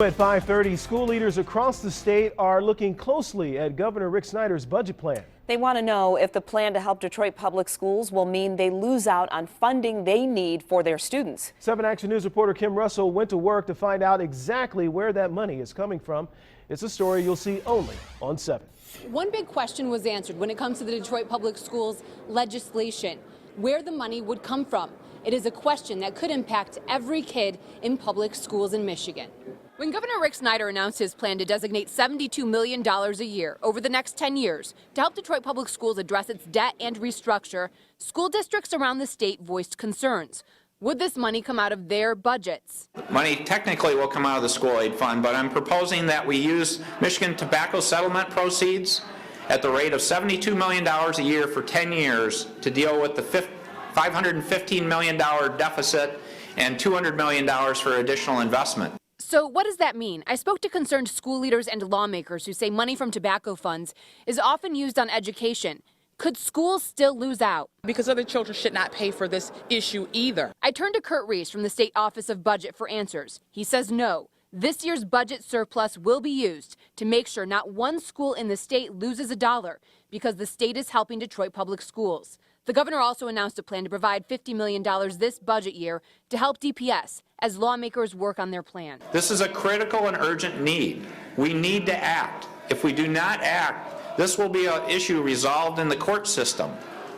At 5:30, school leaders across the state are looking closely at Governor Rick Snyder's budget plan. They want to know if the plan to help Detroit public schools will mean they lose out on funding they need for their students. 7 Action News reporter Kim Russell went to work to find out exactly where that money is coming from. It's a story you'll see only on 7. One big question was answered when it comes to the Detroit Public Schools legislation, where the money would come from. It is a question that could impact every kid in public schools in Michigan. When Governor Rick Snyder announced his plan to designate $72 million a year over the next 10 years to help Detroit Public Schools address its debt and restructure, school districts around the state voiced concerns. Would this money come out of their budgets? Money technically will come out of the school aid fund, but I'm proposing that we use Michigan tobacco settlement proceeds at the rate of $72 million a year for 10 years to deal with the $515 million deficit and $200 million for additional investment. So what does that mean? I spoke to concerned school leaders and lawmakers who say money from tobacco funds is often used on education. Could schools still lose out? Because other children should not pay for this issue either. I turned to Kurt Reese from the State Office of Budget for answers. He says no. This year's budget surplus will be used to make sure not one school in the state loses a dollar because the state is helping Detroit Public Schools. The governor also announced a plan to provide $50 million this budget year to help DPS as lawmakers work on their plan. This is a critical and urgent need. We need to act. If we do not act, this will be an issue resolved in the court system,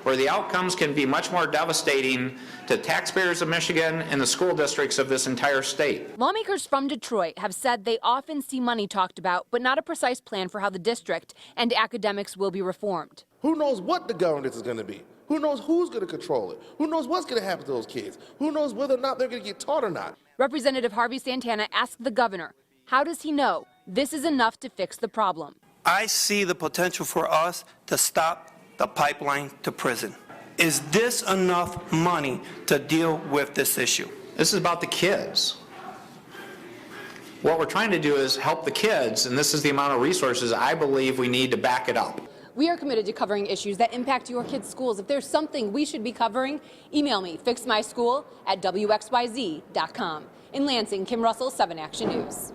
where the outcomes can be much more devastating to taxpayers of Michigan and the school districts of this entire state. Lawmakers from Detroit have said they often see money talked about, but not a precise plan for how the district and academics will be reformed. Who knows what the governance is going to be? Who knows who's going to control it? Who knows what's going to happen to those kids? Who knows whether or not they're going to get taught or not? Representative Harvey Santana asked the governor, how does he know this is enough to fix the problem? I see the potential for us to stop the pipeline to prison. Is this enough money to deal with this issue? This is about the kids. What we're trying to do is help the kids, and this is the amount of resources I believe we need to back it up. We are committed to covering issues that impact your kids' schools. If there's something we should be covering, email me, fixmyschool@WXYZ.com. In Lansing, Kim Russell, 7 Action News.